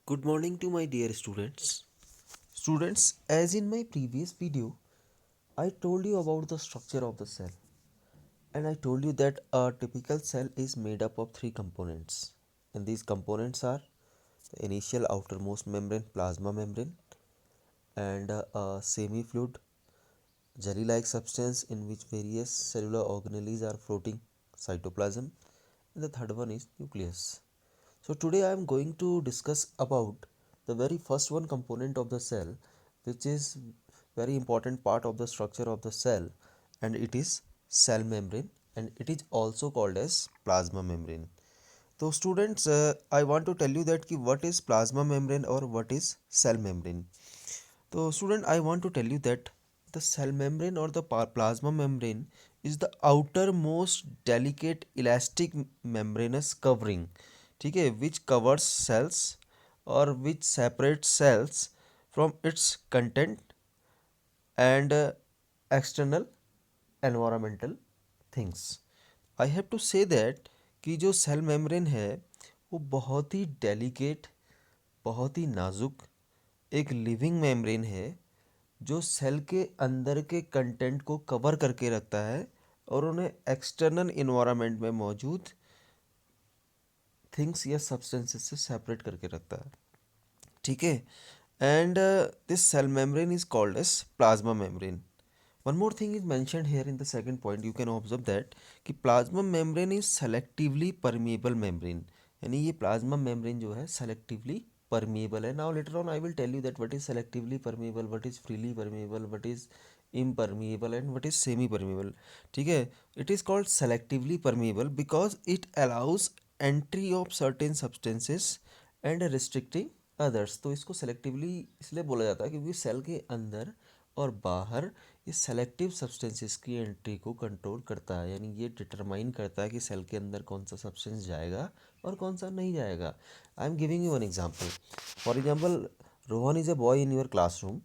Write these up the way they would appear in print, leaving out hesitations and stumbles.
Good morning to my dear students. Students, as in my previous video, I told you about the structure of the cell and I told you that a typical cell is made up of three components. And these components are the initial outermost membrane, plasma membrane, and a semi-fluid jelly-like substance in which various cellular organelles are floating, cytoplasm, and the third one is nucleus. So today I am going to discuss about the very first one component of the cell, which is very important part of the structure of the cell, and it is cell membrane, and it is also called as plasma membrane. So students, I want to tell you that what is plasma membrane or what is cell membrane. So student, I want to tell you that the cell membrane or the plasma membrane is the outermost delicate elastic membranous covering, ठीक है, which covers cells or which separates cells from its content and external environmental things. I have to say that कि जो cell membrane है वो बहुत ही delicate, बहुत ही नाजुक एक लिविंग मेम्ब्रेन है जो सेल के अंदर के कंटेंट को कवर करके रखता है और उन्हें एक्सटर्नल इन्वायरमेंट में मौजूद थिंग्स या सब्सटेंसेस से सेपरेट करके रखता है, ठीक है. And this cell membrane is called as plasma membrane. One more thing is mentioned here in the second point, you can observe that कि plasma membrane is selectively permeable membrane, यानी ये plasma membrane जो है selectively permeable है. Now later on I will tell you that what is selectively permeable, what is freely permeable, what is impermeable and what is semi permeable, ठीक है. It is called selectively permeable because it allows entry of certain substances and restricting others. तो इसको selectively इसलिए बोला जाता है क्योंकि cell के अंदर और बाहर ये सेलेक्टिव सब्सटेंसेस की एंट्री को कंट्रोल करता है, यानी ये डिटरमाइन करता है कि सेल के अंदर कौन सा सब्सटेंस जाएगा और कौन सा नहीं जाएगा. I am giving you one example. For example, Rohan is a boy in your classroom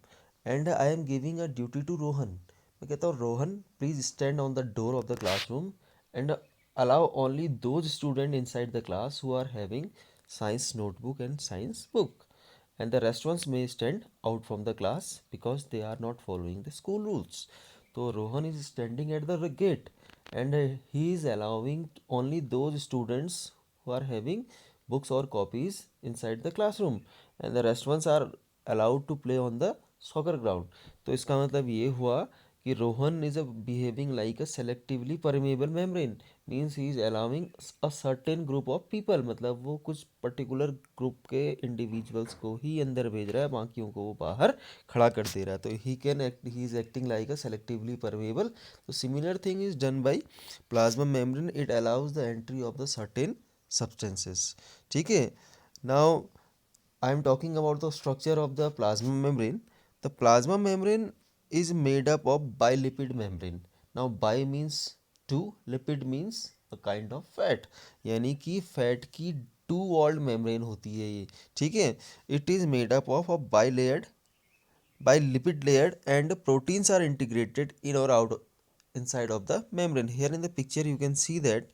and I am giving a duty to Rohan. मैं कहता हूँ Rohan please stand on the door of the classroom and allow only those students inside the class who are having science notebook and science book, and the rest ones may stand out from the class because they are not following the school rules. So Rohan is standing at the gate and he is allowing only those students who are having books or copies inside the classroom, and the rest ones are allowed to play on the soccer ground. तो इसका मतलब ये हुआ कि Rohan is behaving like a selectively permeable membrane, means he is allowing a certain group of people, मतलब वो कुछ particular group के इंडिविजुअल्स को ही अंदर भेज रहा है, बाकियों को वो बाहर खड़ा कर दे रहा है. तो he can act, he is acting like a selectively permeable. तो similar thing is done by plasma membrane, it allows the entry of the certain substances, ठीक है. Now I am talking about the structure of the plasma membrane. The plasma membrane is made up of bilipid membrane. Now bi means two, lipid means a kind of fat. यानी कि fat की to walled membrane होती है ये, ठीक है. It is made up of a bilipid layered and proteins are integrated in or out inside of the membrane. Here in the picture you can see that,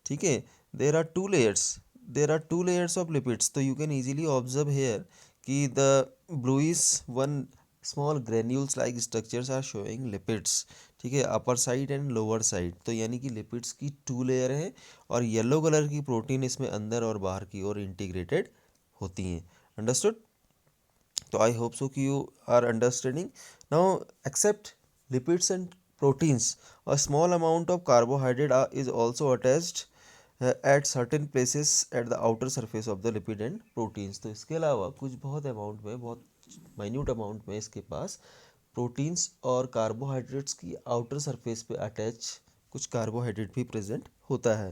ठीक है, there are two layers, there are two layers of lipids. तो you can easily observe here कि the bluish one small granules like structures are showing lipids, ठीक है, upper side and lower side. तो यानी कि lipids की two layer है और येलो कलर की प्रोटीन इसमें अंदर और बाहर की ओर इंटीग्रेटेड होती हैं. अंडरस्टूड. तो आई होप सो कि you are understanding. Now except lipids and proteins, a small amount of carbohydrate is also attached at certain places at the outer surface of the lipid and proteins. तो इसके अलावा कुछ बहुत amount में, बहुत minute amount में इसके पास प्रोटीन्स और कार्बोहाइड्रेट्स की आउटर सरफेस पे अटैच कुछ कार्बोहाइड्रेट भी प्रेजेंट होता है.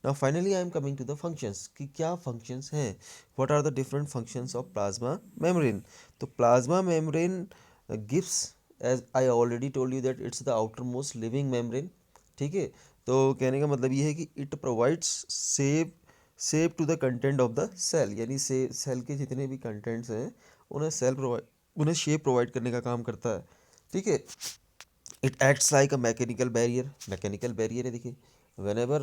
Now finally I am coming to the functions कि क्या फंक्शंस हैं, what are the different functions of plasma membrane. तो plasma membrane gives, as I already told you that it's the outer most living membrane, ठीक है. तो कहने का मतलब ये है कि it provides shape to the content of the cell, यानी से सेल के जितने भी कंटेंट्स हैं उन्हें उन्हें शेप प्रोवाइड करने का काम करता है, ठीक है. It acts like a mechanical barrier, mechanical barrier है. देखिए, when ever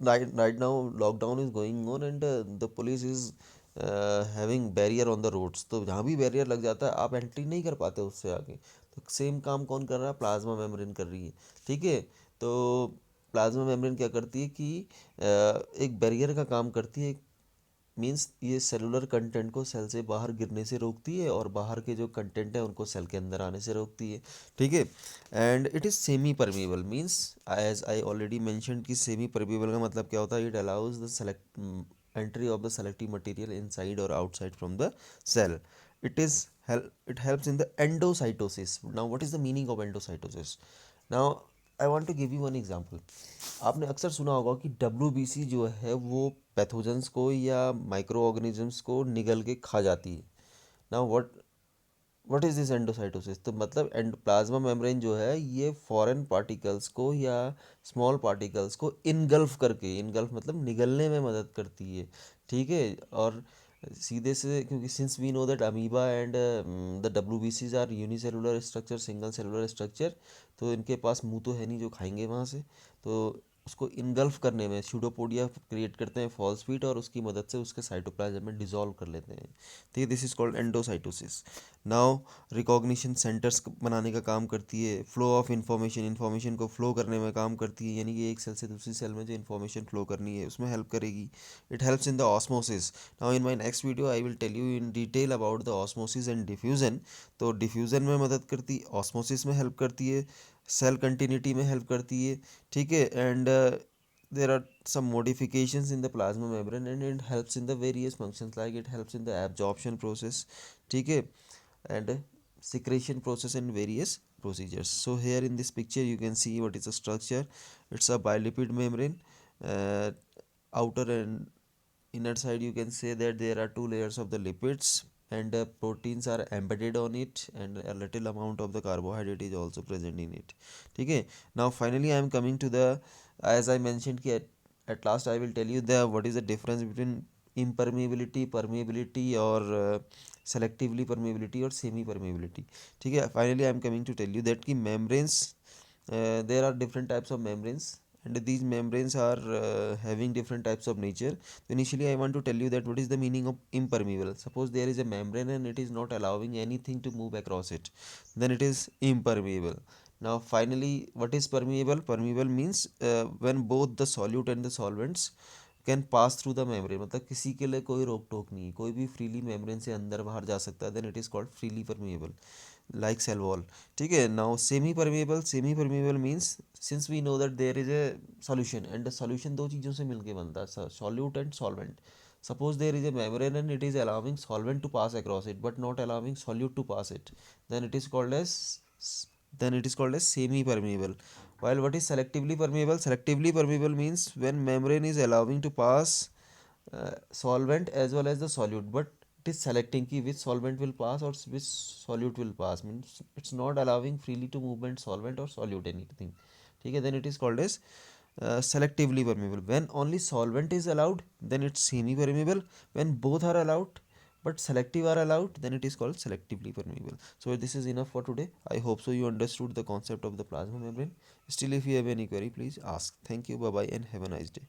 right now lockdown is going on and the police is having barrier on the roads, तो जहाँ भी बैरियर लग जाता है आप एंट्री नहीं कर पाते उससे आगे। तो सेम काम कौन कर रहा है, प्लाज्मा मेम्ब्रेन कर रही है। ठीक है, तो प्लाज्मा मेम्ब्रेन क्या करती है कि एक बैरियर का काम करती है। मीन्स ये सेलुलर कंटेंट को सेल से बाहर गिरने से रोकती है और बाहर के जो कंटेंट है उनको सेल के अंदर आने से रोकती है। ठीक है, and it is semi permeable. Means as I already mention कि सेमी परमेबल का मतलब क्या होता है, it allows the select entry of the selective material inside और outside from the cell. It is it helps in the endocytosis. Now what is the meaning of endocytosis? Now I want to give you one example. आपने अक्सर सुना होगा कि WBC जो है वो pathogens को या माइक्रो ऑर्गेनिजम्स को निगल के खा जाती है। Now what is this endocytosis, तो मतलब एंड प्लाज्मा मेम्ब्रेन जो है ये फॉरेन पार्टिकल्स को या स्मॉल पार्टिकल्स को इनगल्फ करके, इनगल्फ मतलब निगलने में मदद करती है। ठीक है, और सीधे से, क्योंकि since we know that amoeba and the WBCs are unicellular structure, single cellular structure, तो इनके पास मुंह तो है नहीं जो खाएंगे वहाँ से, तो उसको इनगल्फ करने में स्यूडोपोडिया क्रिएट करते हैं फॉल्स फीट, और उसकी मदद से उसके साइटोप्लाज्म में डिसॉल्व कर लेते हैं। ठीक है, this is called endocytosis. Now recognition centres बनाने का काम करती है, फ्लो ऑफ इंफॉर्मेशन, इंफॉर्मेशन को फ्लो करने में काम करती है, यानी कि एक सेल से दूसरी सेल में जो इंफॉर्मेशन फ्लो करनी है उसमें हेल्प करेगी। It helps in the osmosis. Now in my next video I will tell you in detail about the osmosis and diffusion. तो डिफ्यूजन में मदद करती, ऑस्मोसिस में हेल्प करती है, सेल कंटिन्यूटी में हेल्प करती है। ठीक है, and there are some modifications in the plasma membrane and it helps in the various functions, like it helps in the absorption process. ठीक है, and secretion process and various procedures. So here in this picture you can see what is the structure. It's a bilipid membrane. uh, Outer and inner side you can say that there are two layers of the lipids, and proteins are embedded on it, and a little amount of the carbohydrate is also present in it. Okay, now finally I am coming to the, as I mentioned कि at last I will tell you the what is the difference between impermeability, permeability, or selectively permeability or semi permeability. ठीक है, finally I am coming to tell you that कि membranes, there are different types of membranes, and these membranes are having different types of nature. So initially I want to tell you that what is the meaning of impermeable. Suppose there is a membrane and it is not allowing anything to move across it, then it is impermeable. Now finally, what is permeable? Permeable means when both the solute and the solvents can pass through the membrane, मतलब किसी के लिए कोई रोक टोक नहीं, कोई भी freely membrane से अंदर बाहर जा सकता है, then it is called freely permeable, like cell wall. ठीक है, now semi permeable, semi permeable means since we know that there is a solution, and solution दो चीज़ों से मिलके बनता है, solute and solvent. Suppose there is a membrane and it is allowing solvent to pass across it but not allowing solute to pass it, then it is called as semi permeable. While what is selectively permeable? Selectively permeable means when membrane is allowing to pass solvent as well as the solute, but it is selecting ki which solvent will pass or which solute will pass, means it's not allowing freely to movement solvent or solute anything. ठीक है, then it is called as selectively permeable. When only solvent is allowed, then it's semi permeable. When both are allowed but selective are allowed, then it is called selectively permeable. So this is enough for today. I hope so you understood the concept of the plasma membrane. Still if you have any query, please ask. Thank you, bye bye, and have a nice day.